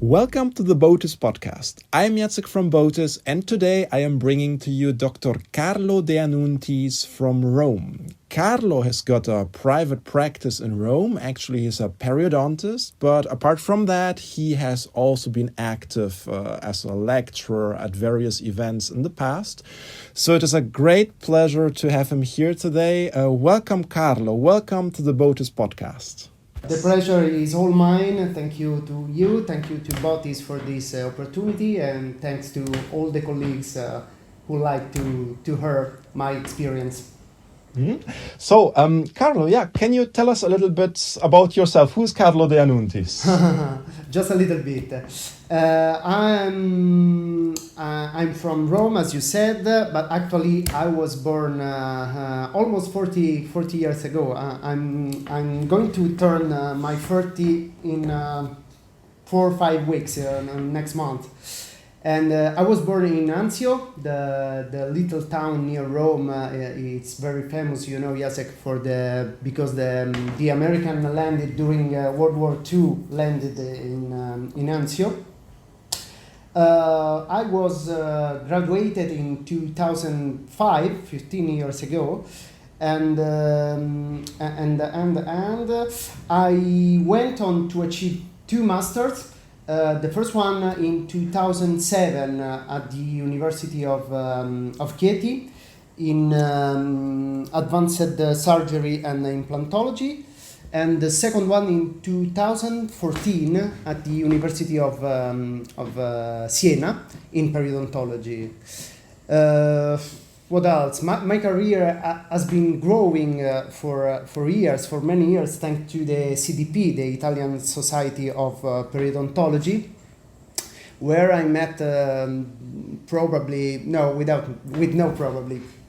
Welcome to the Botus podcast. I'm Jacek from Botus, and today I am bringing to you Dr. Carlo de Annuntiis from Rome. Carlo has got a private practice in Rome. Actually, he's a periodontist, but apart from that, he has also been active as a lecturer at various events in the past. So it is a great pleasure to have him here today. Welcome, Carlo. Welcome to the Botus podcast. The pleasure is all mine. Thank you to you. Thank you to Botis for this opportunity, and thanks to all the colleagues who like to hear my experience. Mm-hmm. So, Carlo, can you tell us a little bit about yourself? Who's Carlo de Annuntiis? Just a little bit. I'm from Rome, as you said, but actually I was born almost 40 years ago. I'm going to turn my 30 in 4 or 5 weeks next month. And I was born in Anzio, the little town near Rome. It's very famous, you know, Jacek, because the American landed during World War II landed in Anzio. I was graduated in 2005, 15 years ago, and I went on to achieve 2 masters. The first one in 2007 at the University of Chieti in advanced surgery and implantology, and the second one in 2014 at the University of Siena in periodontology. What else? My career has been growing for years, for many years, thanks to the CDP, the Italian Society of Periodontology, where I met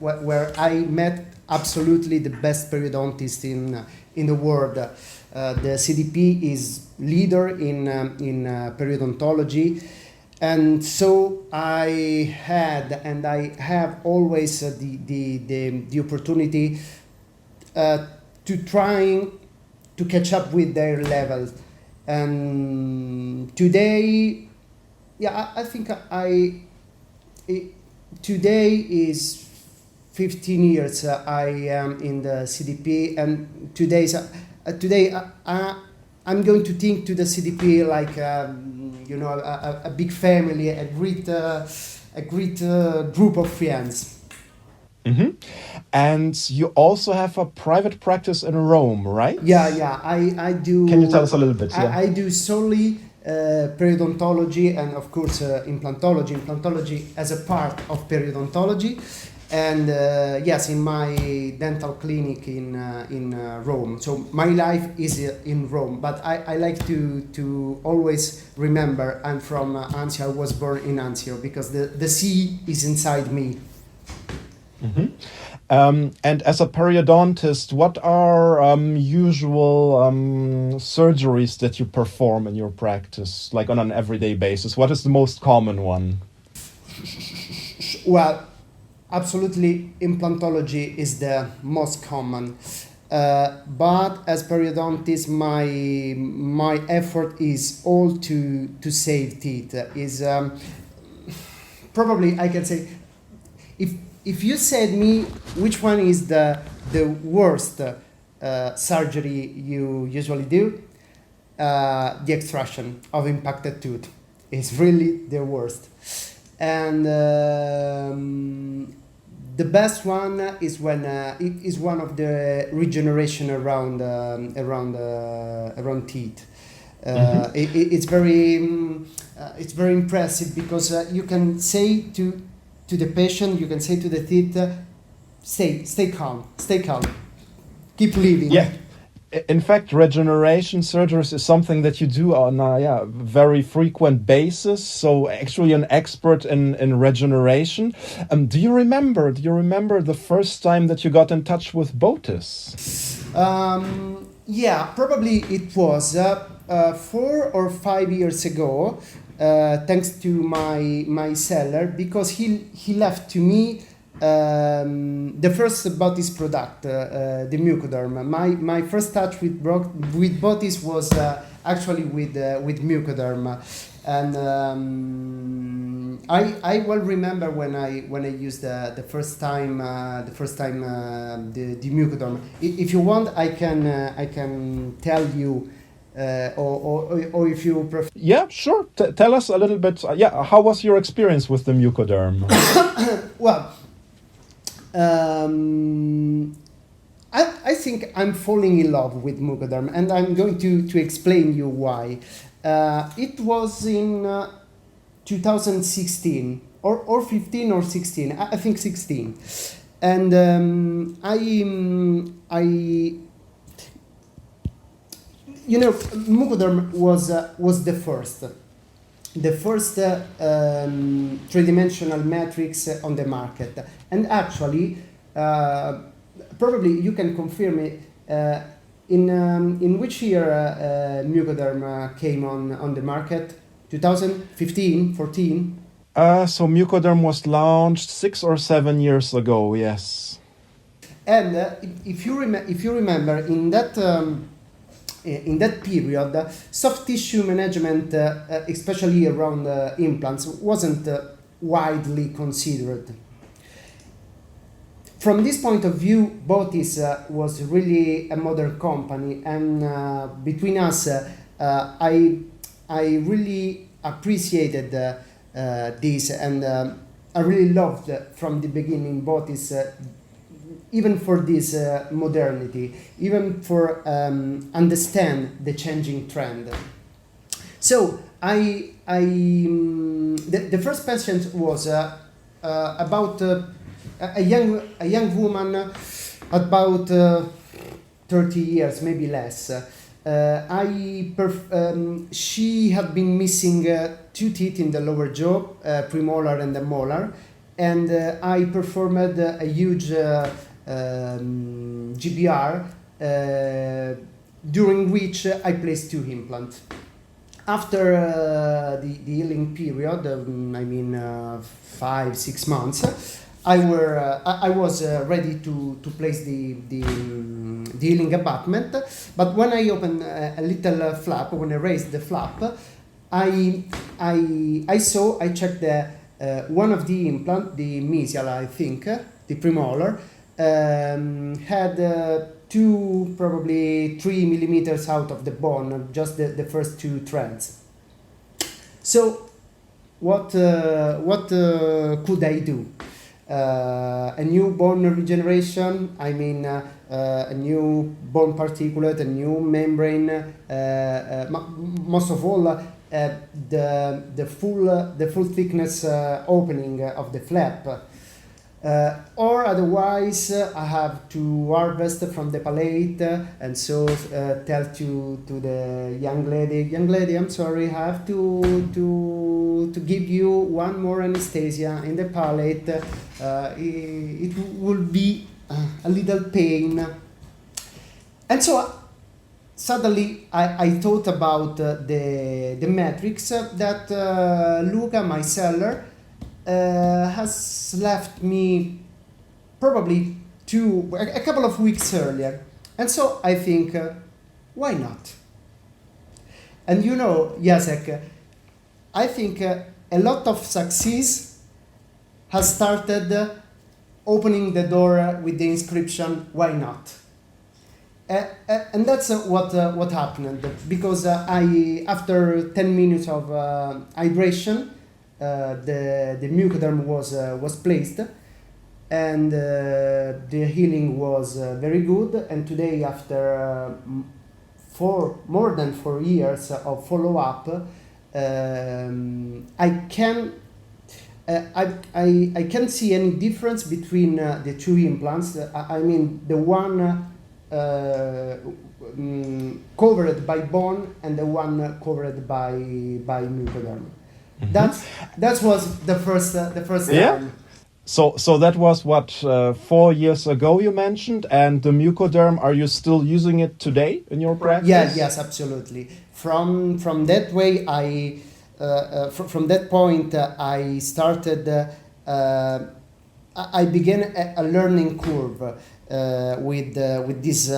where I met absolutely the best periodontist in the world. The CDP is leader in periodontology. And so I had and I have always the opportunity to trying to catch up with their level. And today, I think today is 15 years I am in the CDP, and today I'm going to think to the CDP like a big family, a great group of friends. Mm-hmm. And you also have a private practice in Rome, right? Yeah, I do. Can you tell us a little bit? I do solely periodontology and of course implantology as a part of periodontology. And yes, in my dental clinic in Rome. So my life is in Rome, but I like to always remember I'm from Anzio. I was born in Anzio because the sea is inside me. Mm-hmm. And as a periodontist, what are usual surgeries that you perform in your practice, like on an everyday basis? What is the most common one? Well, absolutely, implantology is the most common, but as periodontist, my effort is all to save teeth. Is probably I can say, if you said me which one is the worst surgery you usually do, the extraction of impacted tooth is really the worst. And the best one is when it is one of the regeneration around teeth. Mm-hmm. It's very impressive because you can say to the patient, you can say to the teeth, stay calm, keep living. Yeah. In fact, regeneration surgeries is something that you do on a very frequent basis. So actually an expert in regeneration. Do you remember the first time that you got in touch with Botus? Yeah, probably it was 4 or 5 years ago, thanks to my seller, because he left to me the first Botis product, the mucoderm. My first touch with Botis was actually with mucoderm, and I well remember when I used the first time the mucoderm. If you want, I can tell you. Or if you prefer. Yeah, sure. Tell us a little bit. How was your experience with the mucoderm? Well, I think I'm falling in love with mucoderm, and I'm going to explain you why. It was in 2016 or 15 or 16. I think 16, and mucoderm was the first three-dimensional matrix on the market, and actually, probably you can confirm it. In which year mucoderm came on the market? 2015, 14. So mucoderm was launched 6 or 7 years ago. Yes. And if you remember in that. In that period, soft tissue management, especially around implants, wasn't widely considered. From this point of view, Botis was really a modern company, and between us, I really appreciated this, and I really loved from the beginning Botis. Even for this modernity, even for understand the changing trend. So the first patient was about a young woman, about 30 years, maybe less. She had been missing 2 teeth in the lower jaw, premolar and the molar, and I performed a huge GBR, during which I placed 2 implants. After the healing period, 5-6 months, I was ready to place the healing abutment. But when I opened a little flap, when I raised the flap, I checked one of the implant, the mesial, I think, the premolar, had 2, probably 3 millimeters out of the bone, just the first 2 threads. So what could I do? A new bone regeneration, a new bone particulate, a new membrane, most of all the full thickness opening of the flap. Or otherwise, I have to harvest from the palate, and so tell to the young lady, I'm sorry, I have to give you one more anesthesia in the palate. It will be a little pain. And so suddenly I thought about the matrix that Luca, my seller, has left me probably a couple of weeks earlier. And so I think, why not? And Jacek, I think a lot of success has started opening the door with the inscription, why not? And that's what happened, because after 10 minutes of hydration, the mucoderm was placed, and the healing was very good. And today, after more than 4 years of follow-up, I can't see any difference between the 2 implants. The one covered by bone and the one covered by mucoderm. Mm-hmm. That was the first time. So that was what 4 years ago you mentioned, and the mucoderm, are you still using it today in your practice? Yes, absolutely. From that way, from that point, I started. I began a learning curve with this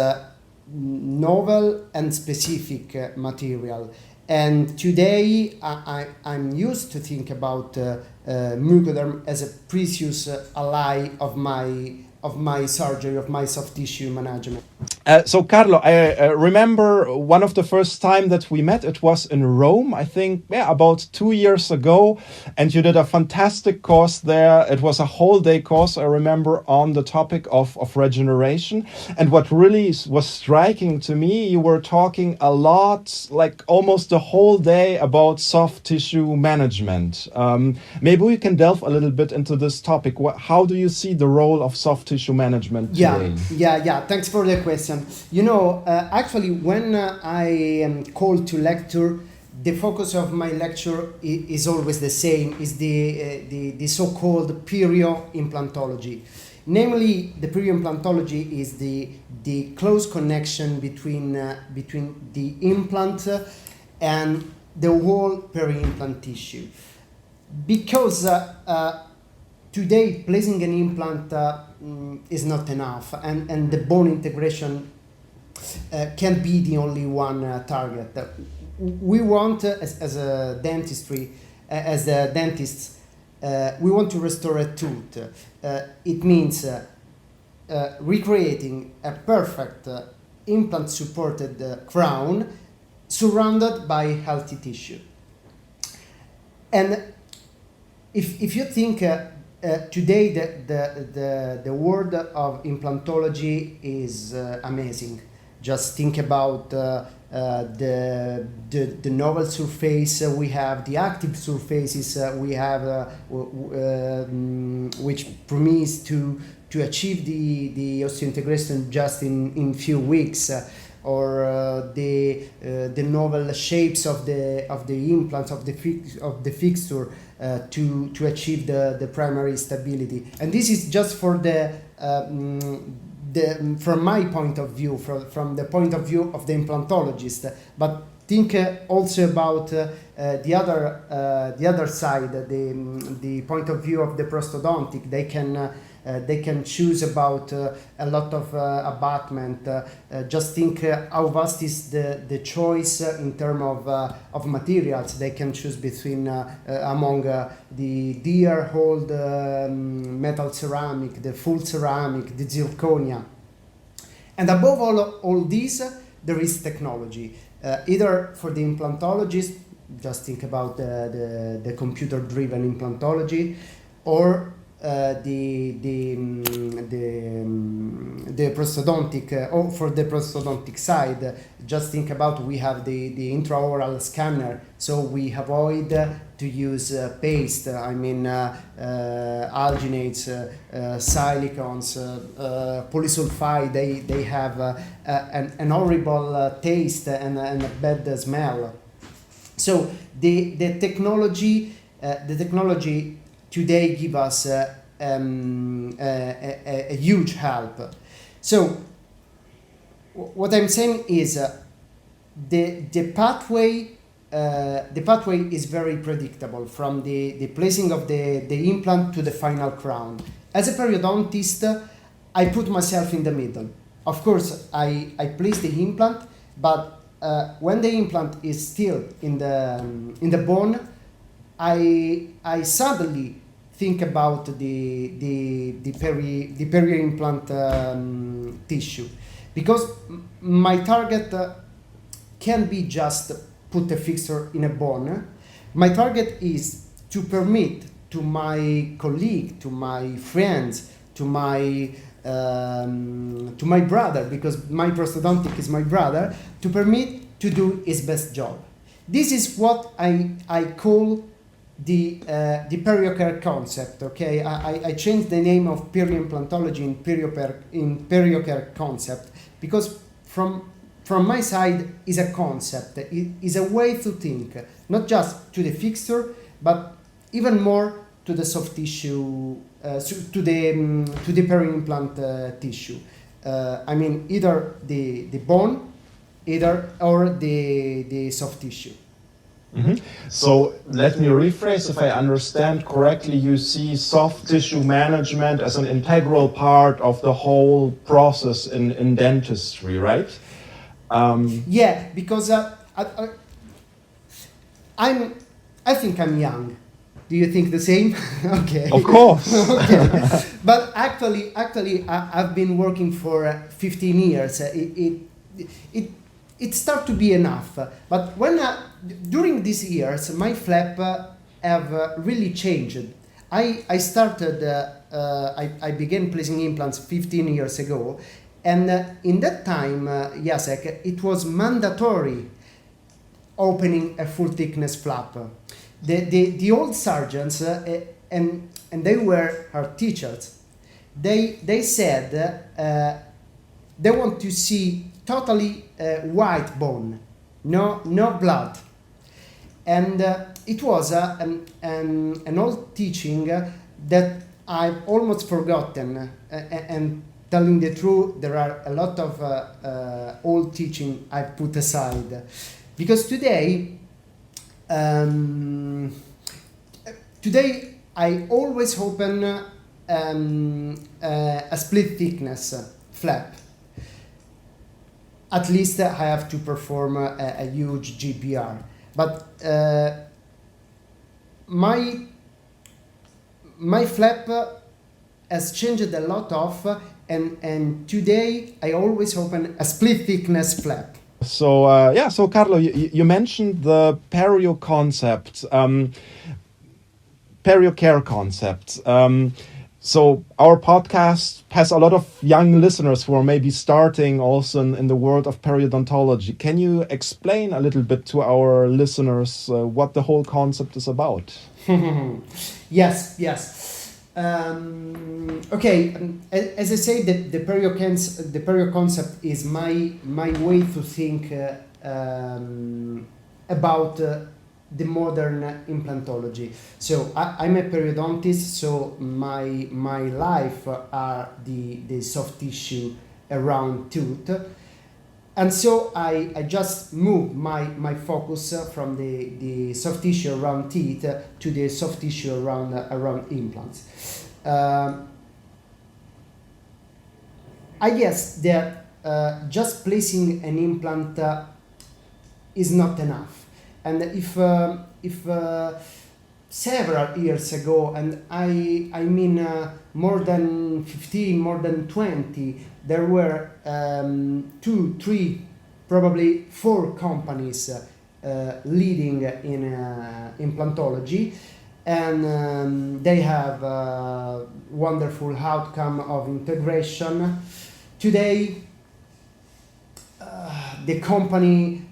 novel and specific material. And today I'm used to think about mucoderm as a precious ally of my surgery, of my soft tissue management. So Carlo, I remember one of the first time that we met, it was in Rome, I think, about 2 years ago, and you did a fantastic course there. It was a whole day course, I remember, on the topic of regeneration. And what really was striking to me, you were talking a lot, like almost the whole day, about soft tissue management. Maybe we can delve a little bit into this topic. How do you see the role of soft tissue management today? Yeah. Thanks for the question. You know, actually, when I am called to lecture, the focus of my lecture is always the same, is the so-called perio-implantology. Namely, the perio-implantology is the close connection between the implant and the whole peri-implant tissue. Because today, placing an implant is not enough, and the bone integration can be the only one target. We want, as a dentistry, as the dentists, we want to restore a tooth. It means recreating a perfect implant-supported crown surrounded by healthy tissue. And if you think today the world of implantology is amazing. Just think about the novel surface we have, the active surfaces we have, which promise to achieve the osseointegration just in few weeks, or the novel shapes of the implants of the fixture to achieve the primary stability. And this is just for from my point of view, from the point of view of the implantologist. But think also about the other side, the point of view of the prosthodontic. They can choose about a lot of abutment. Just think how vast is the choice in terms of materials. They can choose between among the dear old metal ceramic, the full ceramic, the zirconia. And above all these, there is technology. Either for the implantologist, just think about the computer-driven implantology, or the prosthodontic, or for the prosthodontic side, just think about, we have the intraoral scanner, so we avoid to use paste, alginates, silicones, polysulfide. They have an horrible taste and a bad smell. So the technology today give us a huge help. So what I'm saying is the pathway is very predictable, from the placing of the implant to the final crown. As a periodontist, I put myself in the middle. Of course, I place the implant, but when the implant is still in the bone, I suddenly think about the peri-implant tissue, because my target can be just put a fixture in a bone. My target is to permit to my colleague, to my friends, to my brother, because my prosthodontic is my brother, to permit to do his best job. This is what I call the periocare concept. Okay, I changed the name of peri-implantology in periocare concept, because from my side is a concept, it is a way to think, not just to the fixture, but even more to the soft tissue, to the peri-implant tissue. Either the bone, or the soft tissue. So let me rephrase, if I understand correctly, you see soft tissue management as an integral part of the whole process in dentistry, right? Yeah, because I think I'm young. Do you think the same? Okay. Of course. Okay. But actually, I've been working for 15 years. It started to be enough. But during these years, my flap have really changed. I started. I began placing implants 15 years ago, and in that time, Jacek, it was mandatory opening a full thickness flap. The old surgeons and they were our teachers. They said they want to see totally white bone, no blood, and it was an old teaching that I've almost forgotten. And telling the truth, there are a lot of old teaching I put aside, because today I always open a split thickness flap. At least I have to perform a huge GPR. But my flap has changed a lot of, and today I always open a split thickness flap. So so Carlo, you mentioned the perio concept, perio care concept. So our podcast has a lot of young listeners who are maybe starting also in the world of periodontology. Can you explain a little bit to our listeners what the whole concept is about? Yes. Okay, as I say, the perio concept is my way to think about the modern implantology. So I'm a periodontist, so my life are the soft tissue around tooth, and so I just move my focus from the soft tissue around teeth to the soft tissue around implants. I guess that just placing an implant is not enough. And if several years ago, and I mean more than 15, more than 20, there were 2, 3, probably 4 companies leading in implantology, and they have a wonderful outcome of integration. Today, the company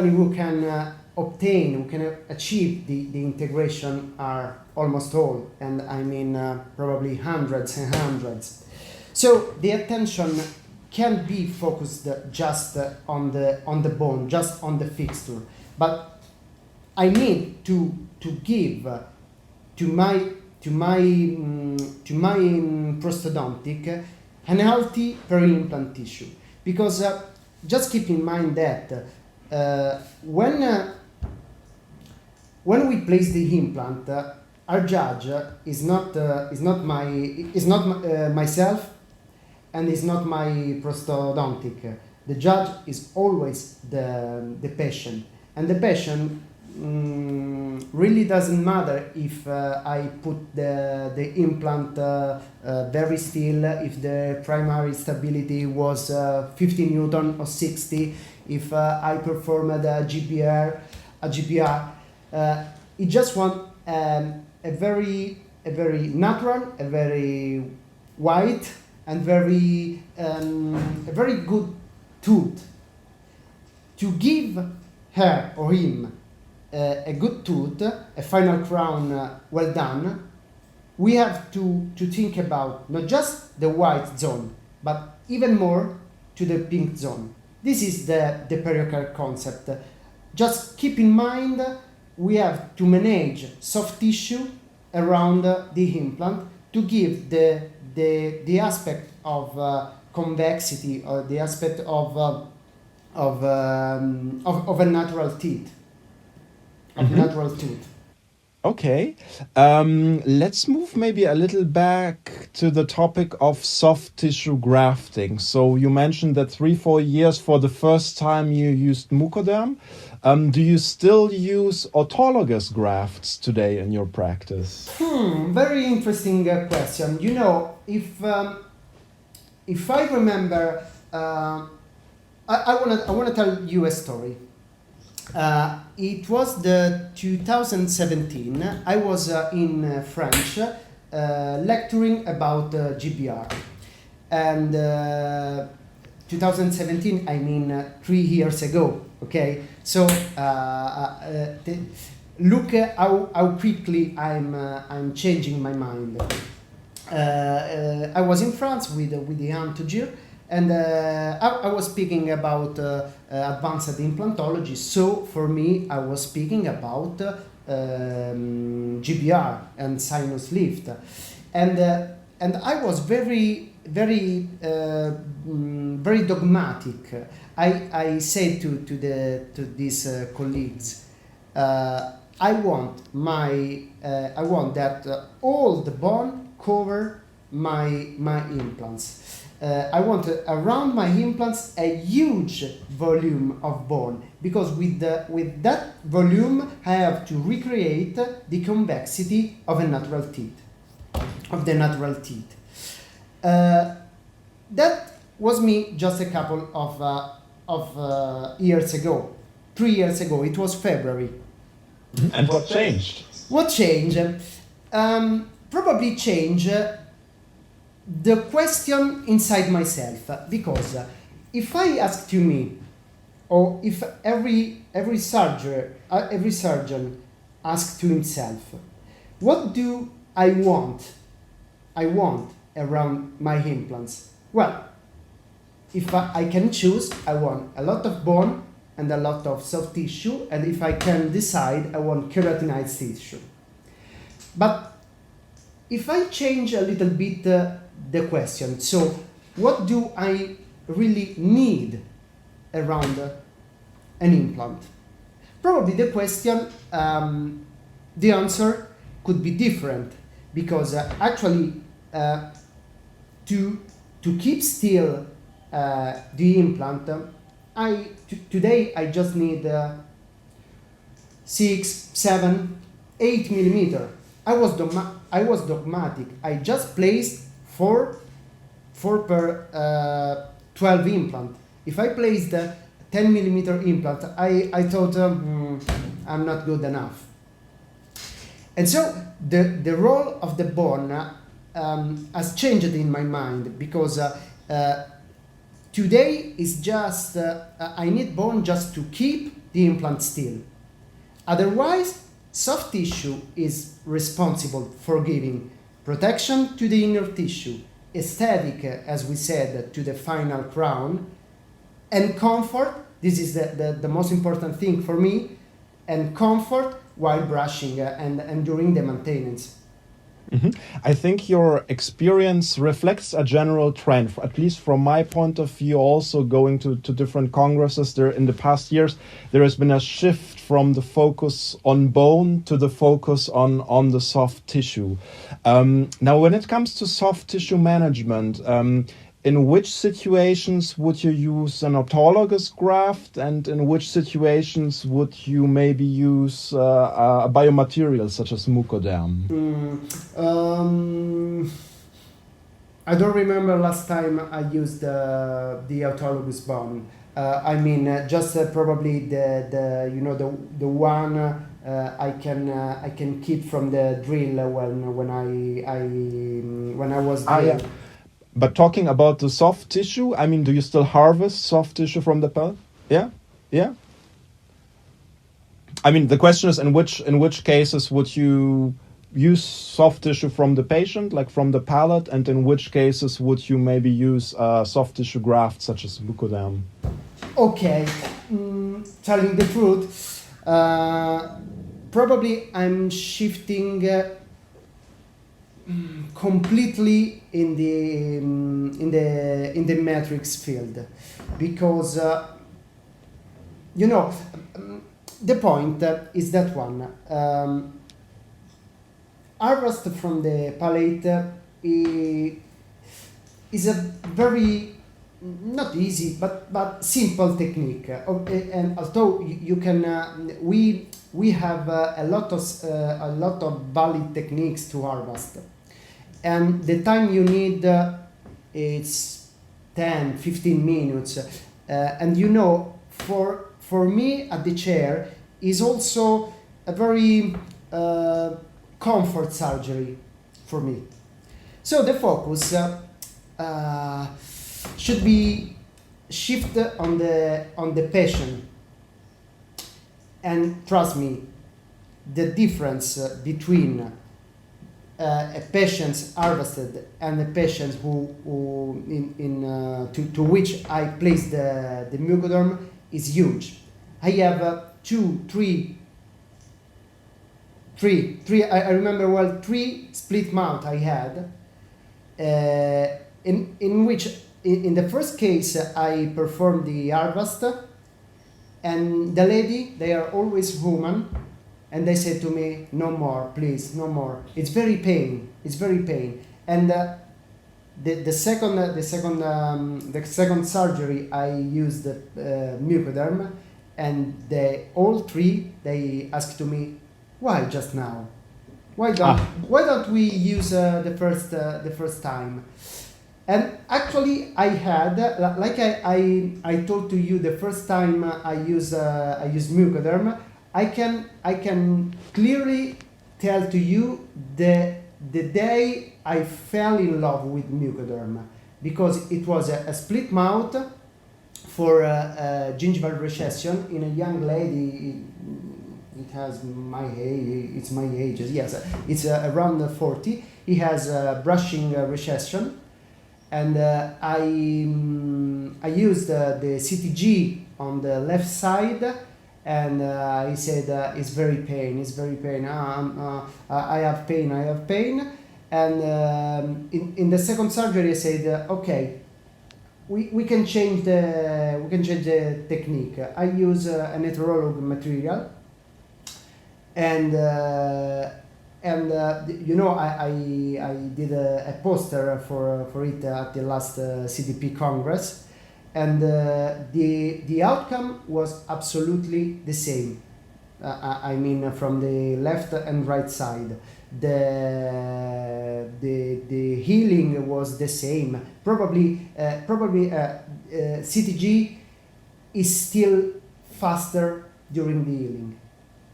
who can obtain, who can achieve the integration are almost all, and I mean probably hundreds and hundreds. So the attention can be focused just on the bone, just on the fixture, but I need to give to my prosthodontic an healthy peri-implant tissue, because just keep in mind that when we place the implant, our judge is not myself, and is not my prosthodontic. The judge is always the patient, and the patient really doesn't matter if I put the implant very still, if the primary stability was 50 Newton or 60, if I performed a GPR. It just wants a very natural, a very white, and a very good tooth. To give her or him a good tooth, a final crown well done, we have to think about not just the white zone, but even more to the pink zone. This is the periocare concept. Just keep in mind, we have to manage soft tissue around the implant to give the aspect of convexity, or the aspect of a natural teeth. of natural tooth. Okay, let's move maybe a little back to the topic of soft tissue grafting. So you mentioned that 3-4 years for the first time you used mucoderm. Do you still use autologous grafts today in your practice? Very interesting question. You know, if I remember, I wanna tell you a story. It was the 2017. I was in French lecturing about GBR, and 2017. I mean 3 years ago. Okay, so look how quickly I'm changing my mind. I was in France with the Antogir, and I was speaking about advanced implantology. So for me, I was speaking about GBR and sinus lift, and I was very dogmatic. I said to these colleagues, I want that all the bone cover my implants. I want around my implants a huge volume of bone, because with that volume I have to recreate the convexity of the natural teeth. That was me just a couple of years ago. 3 years ago. It was February. And what changed? What changed? Probably change the question inside myself, because if I ask to me, or if every surgeon asks to himself, what do I want around my implants? Well, if I can choose, I want a lot of bone and a lot of soft tissue, and if I can decide, I want keratinized tissue. But if I change a little bit the question, so what do I really need around an implant? Probably the question, the answer could be different, because actually to keep still the implant, today I just need 6, 7, 8 millimeter. I was dogmatic. I just placed 4 per 12 implant. If I placed a 10 millimeter implant, I thought I'm not good enough. And so the role of the bone has changed in my mind, because today is just I need bone just to keep the implant still. Otherwise, soft tissue is responsible for giving protection to the inner tissue, aesthetic, as we said, to the final crown, and comfort. This is the most important thing for me, and comfort while brushing and during the maintenance. I think your experience reflects a general trend, at least from my point of view. Also going to different congresses there in the past years, there has been a shift from the focus on bone to the focus on the soft tissue. Now, when it comes to soft tissue management, in which situations would you use an autologous graft, and in which situations would you maybe use a biomaterial such as mucoderm? I don't remember last time I used the autologous bone. I mean, just probably the one I can keep from the drill when I was there. Yeah. But talking about the soft tissue, I mean, do you still harvest soft tissue from the pellet? Yeah, yeah. I mean, the question is, in which cases would you use soft tissue from the patient, like from the palate, and in which cases would you maybe use soft tissue graft such as mucoderm? Okay, telling the truth, probably I'm shifting completely in the matrix field, because the point is that one. Harvest from the palate is a very not easy but simple technique. And although you can, we have a lot of valid techniques to harvest, and the time you need it's 10-15 minutes, and for me at the chair is also a very comfort surgery for me. So the focus should be shifted on the patient, and trust me, the difference between a patient harvested and a patient to which I place the mucoderm is huge. I have I remember well, 3 split mouth I had, in which in the first case I performed the harvest, and the lady, they are always women, and they said to me, no more, please, no more. It's very pain. And the second surgery I used mucoderm, and all 3 they asked to me, why just now? Why don't we use the first time? And actually, I had, like I told to you the first time I use mucoderm, I can clearly tell to you the day I fell in love with mucoderm, because it was a split mouth for gingival recession in a young lady. It has my age. It's my age. Yes, it's around 40. He has brushing recession. And I used the CTG on the left side, and he said it's very pain. I have pain. And in the second surgery, I said, okay, we can change the technique. I use an Autologous material, and I did a poster for it at the last CDP Congress, and the outcome was absolutely the same. I mean, from the left and right side, the healing was the same. Probably CTG is still faster during the healing.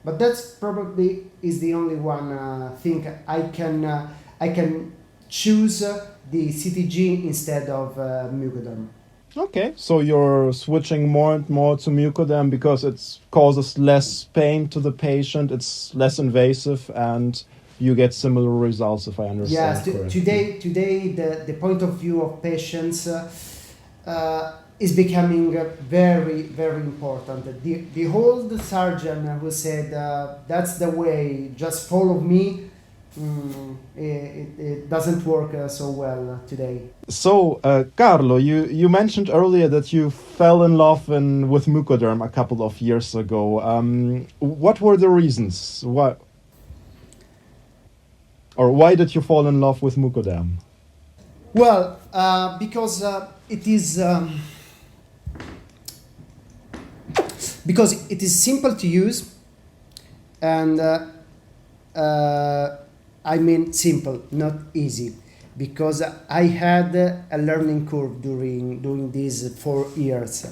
But that's probably is the only one thing I can choose the CTG instead of mucoderm. Okay, so you're switching more and more to mucoderm because it causes less pain to the patient, it's less invasive, and you get similar results, if I understand correctly. Yes, today the point of view of patients is becoming very, very important. The old surgeon who said, that's the way, just follow me, it doesn't work so well today. So, Carlo, you mentioned earlier that you fell in love with mucoderm a couple of years ago. What were the reasons? Why did you fall in love with mucoderm? Well, because it is simple to use, and I mean simple, not easy, because I had a learning curve during these 4 years.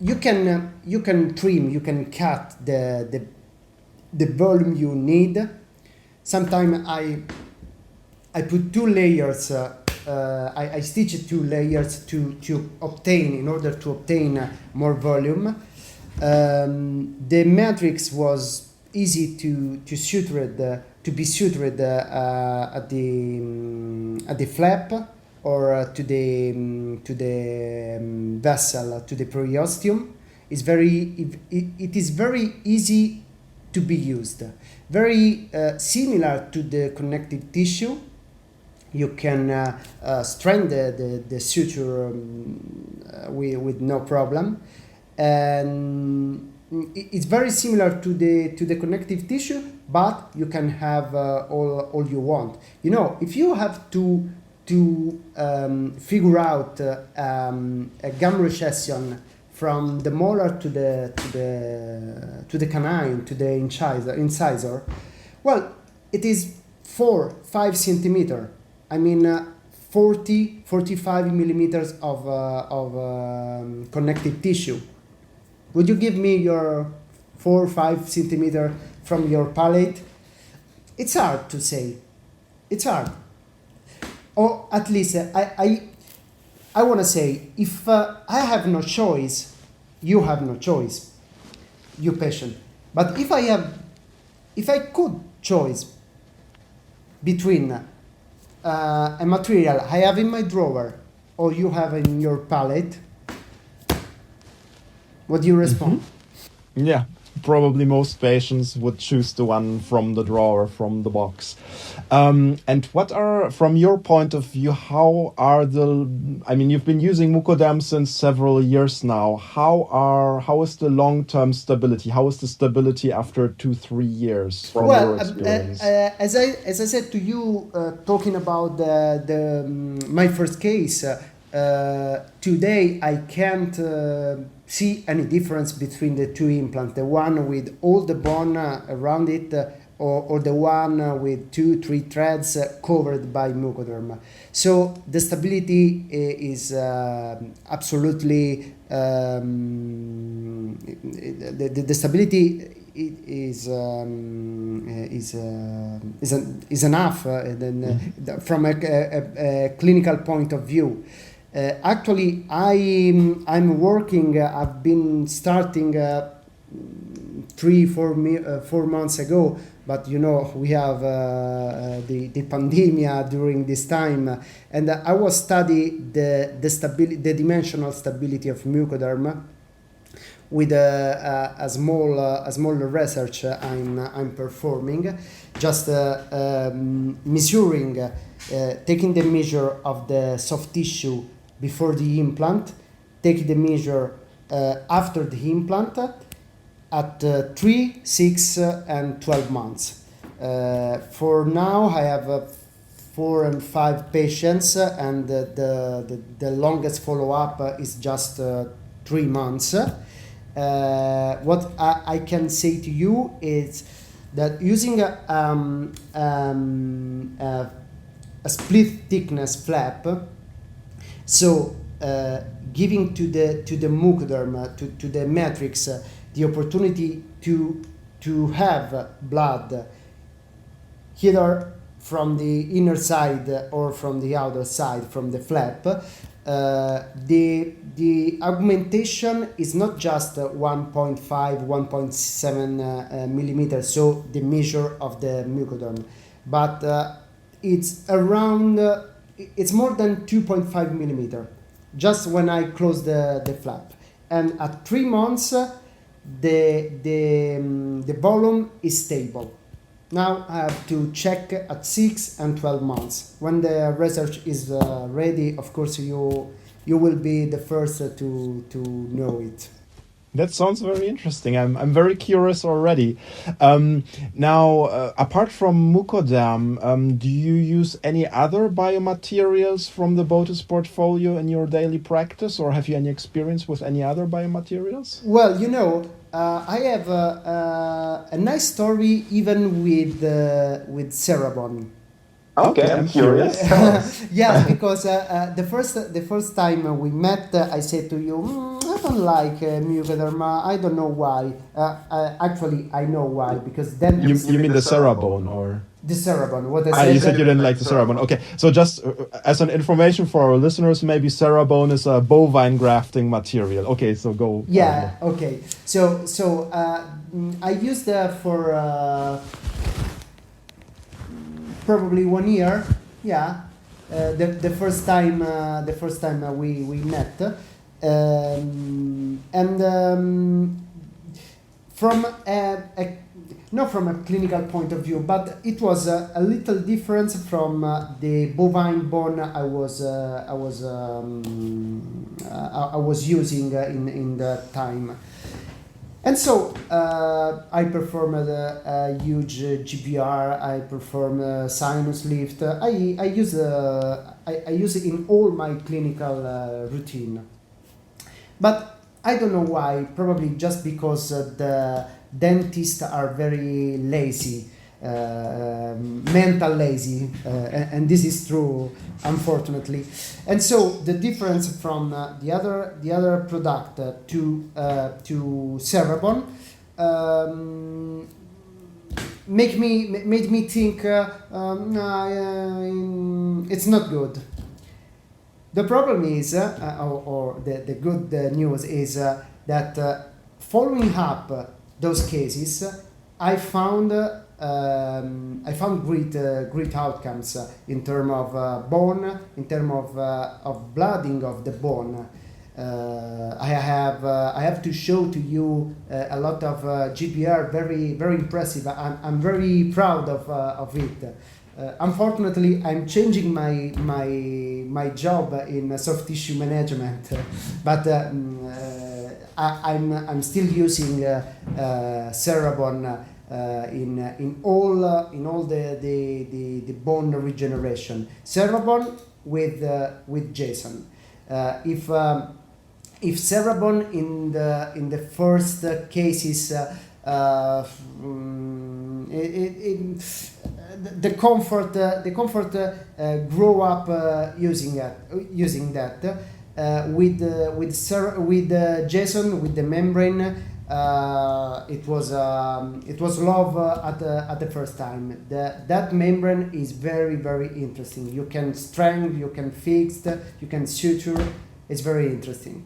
You can trim, you can cut the volume you need. Sometimes I put 2 layers. I stitched 2 layers to obtain, in order to obtain more volume. The matrix was easy to be sutured at the flap or to the vessel, to the periosteum. It is very easy to be used. Very similar to the connective tissue. You can strengthen the suture with no problem. and it's very similar to the connective tissue, but you can have all you want. You know, if you have to figure out a gum recession from the molar to the canine, to the incisor, well, it is 4-5 centimeter. I mean, 45 millimeters of connective tissue. Would you give me your 4 or 5 centimeter from your palate? It's hard to say. It's hard. Or at least I want to say, if I have no choice, you have no choice, you patient. But if I could choose between a material I have in my drawer or you have in your palette, what do you respond? Yeah, probably most patients would choose the one from the drawer, from the box. And what are, from your point of view, how are I mean, you've been using mucoderm since several years now. How is the long-term stability? How is the stability after 2-3 years from your experience? As I said to you, talking about my first case, today I can't see any difference between the two implants, the one with all the bone around it or the one with 2-3 threads covered by mucoderm. So the stability is absolutely the stability is enough from a clinical point of view. Actually, I'm working. I've been starting 3-4 months ago, but you know we have the pandemia during this time, and I was studying the stability, the dimensional stability of mucoderm with a small research I'm performing, just measuring, taking the measure of the soft tissue before the implant, take the measure after the implant at 3, 6, and 12 months. For now, I have 4 and 5 patients, and the longest follow-up is just 3 months. What I can say to you is that using a split thickness flap, so giving to the mucoderm, to the matrix, the opportunity to have blood either from the inner side or from the outer side, from the flap. The augmentation is not just 1.5, 1.7 millimeters, so the measure of the mucoderm, but it's around, it's more than 2.5 millimeter, just when I close the flap. And at 3 months, the volume is stable. Now I have to check at 6 and 12 months. When the research is ready, of course, you will be the first to know it. That sounds very interesting. I'm very curious already. Now, apart from mucoderm, do you use any other biomaterials from the Botus portfolio in your daily practice, or have you any experience with any other biomaterials? Well, you know, I have a nice story even with Cerebon. Okay, I'm curious. Yeah, because the first time we met, I said to you, I don't like mucoderm. I don't know why. Actually, I know why, because then You mean the Cerebon, or? The Cerebon. What I said. You said you didn't like the Cerebon. Okay, so just as an information for our listeners, maybe Cerebon is a bovine grafting material. Okay, so go. Yeah. Okay. So I used that for probably 1 year. Yeah. The first time we met, and from not from a clinical point of view, but it was a little different from the bovine bone I was using in that time. And so I performed a huge GBR. I performed sinus lift. I use it in all my clinical routine. But I don't know why. Probably just because the dentists are very lazy, mental lazy, and this is true, unfortunately. And so the difference from the other product to Cerebon made me think it's not good. The problem is, or the good news is that following up those cases, I found great outcomes in terms of bone, in terms of blooding of the bone. I have to show to you a lot of GPR, very very impressive. I'm very proud of it. Unfortunately, I'm changing my job in soft tissue management, but I'm still using Cerebon in all the bone regeneration. Cerebon with Jason. If Cerebon in the first cases the comfort grow up using that with Jason, with the membrane. It was love at the first time. That membrane is very very interesting. You can strengthen, you can fix, you can suture. It's very interesting.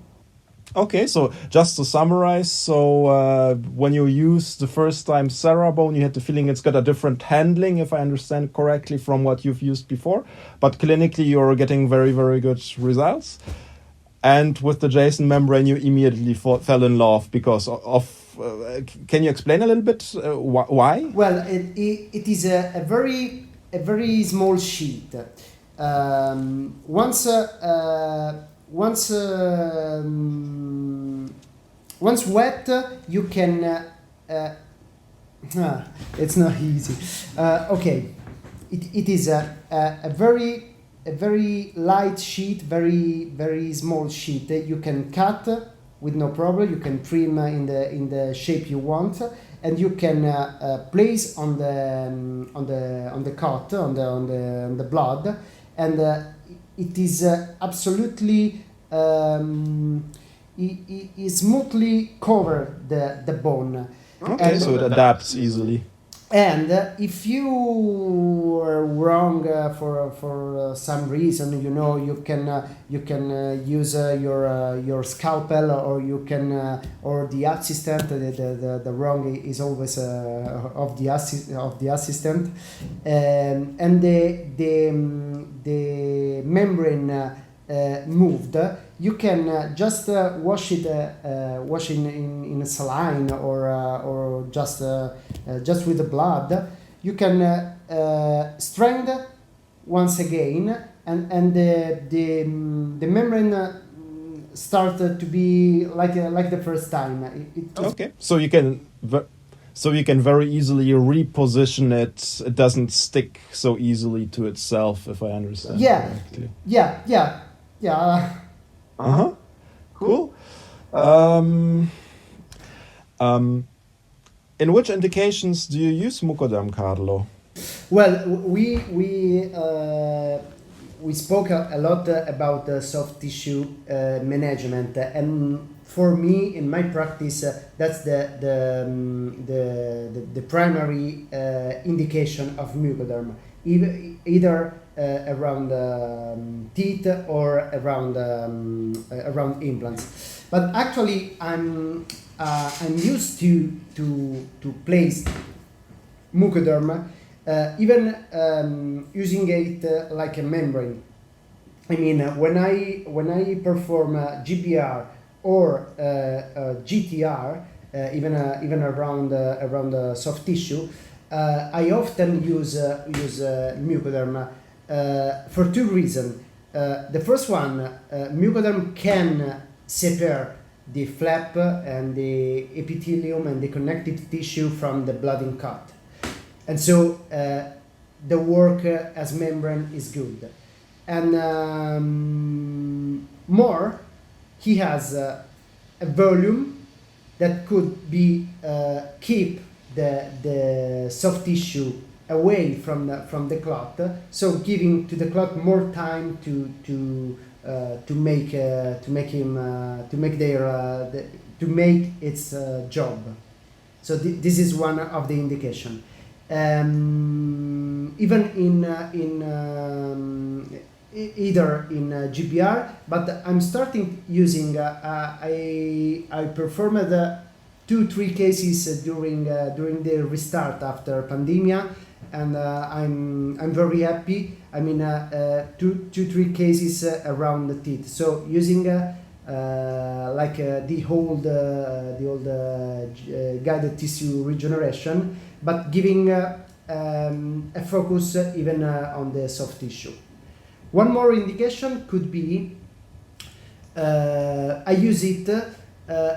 Okay, so just to summarize, so when you use the first time Cerebon, you had the feeling it's got a different handling, if I understand correctly, from what you've used before. But clinically, you're getting very, very good results. And with the Jason membrane, you immediately fell in love because of. Can you explain a little bit why? Well, it is a very small sheet. Once wet, you can. It's not easy. Okay, it is a very light sheet, very small sheet. You can cut with no problem. You can trim in the shape you want, and you can place on the cut on the blood, and it is absolutely it smoothly cover the bone. Okay, and so it adapts easily. And if you are wrong for some reason, you can use your scalpel, or you can or the assistant. The wrong is always of the assistant, and the membrane moved. You can just wash it in a saline or just with the blood. You can strengthen once again, and the membrane started to be like the first time. Okay, so you can very easily reposition it. It doesn't stick so easily to itself, if I understand correctly. Yeah. Cool. In which indications do you use mucoderm, Carlo? Well, we spoke a lot about soft tissue management, and for me, in my practice, that's the primary indication of mucoderm, either around teeth or around implants. But actually, I'm used to place mucoderm, even using it like a membrane. I mean, when I perform GPR or GTR, even around soft tissue. I often use mucoderm for two reasons. The first one, mucoderm can separate the flap and the epithelium and the connective tissue from the blood and cut, and so the work as membrane is good. And more, he has a volume that could be keep the soft tissue away from the clot, so giving to the clot more time to make its job. So this is one of the indication. Even either in GPR, but I'm starting using. I performed 2-3 cases during the restart after pandemia, and I'm very happy. I mean, 2-3 cases around the teeth. So using the old guided tissue regeneration, but giving a focus even on the soft tissue. One more indication could be I use it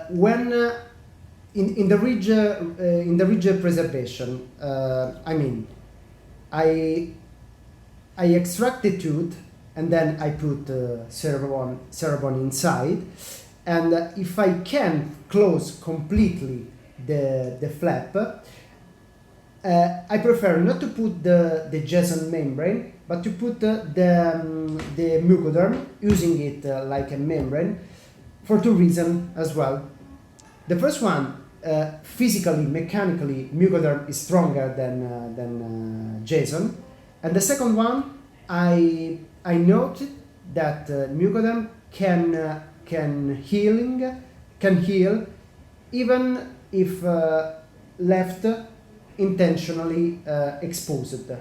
when in the ridge preservation. I mean, I extract the tooth and then I put cerebon inside, and if I can close completely the flap, I prefer not to put the Jason membrane, but to put the mucoderm, using it like a membrane, for two reasons as well. The first one, physically, mechanically, mucoderm is stronger than Jason, and the second one, I noted that mucoderm can heal even if left intentionally exposed.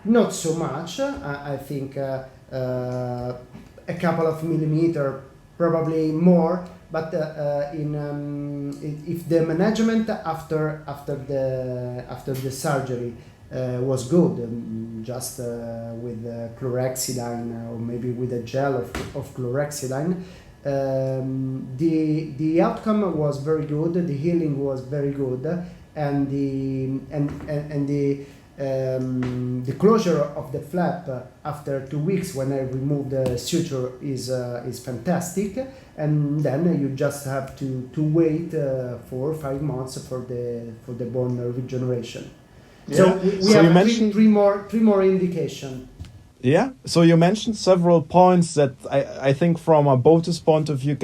Not so much. I think a couple of millimeter, probably more. But if the management after the surgery was good, just with chlorhexidine or maybe with a gel of chlorhexidine, the outcome was very good. The healing was very good, and the closure of the flap after 2 weeks when I remove the suture is fantastic, and then you just have to wait 4 or 5 months for the bone regeneration. Yeah. So we have three more indication. Yeah. So you mentioned several points that I think from a Botus point of view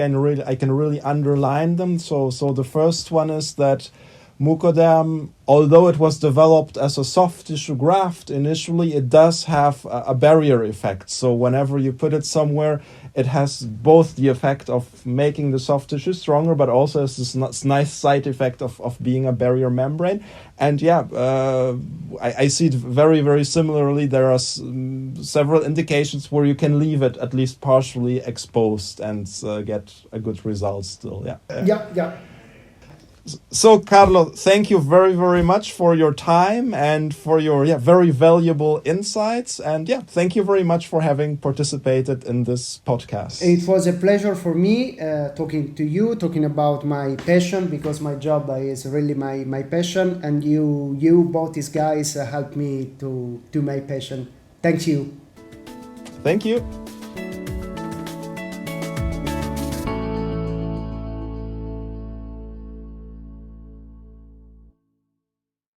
I can really underline them. So the first one is that mucoderm, although it was developed as a soft tissue graft initially, it does have a barrier effect. So whenever you put it somewhere, it has both the effect of making the soft tissue stronger, but also has this nice side effect of being a barrier membrane. And I see it very, very similarly. There are several indications where you can leave it at least partially exposed and get a good result still. Yeah. So, Carlo, thank you very, very much for your time and for your very valuable insights. And thank you very much for having participated in this podcast. It was a pleasure for me talking to you, talking about my passion, because my job is really my passion. And you both these guys helped me to my passion. Thank you. Thank you.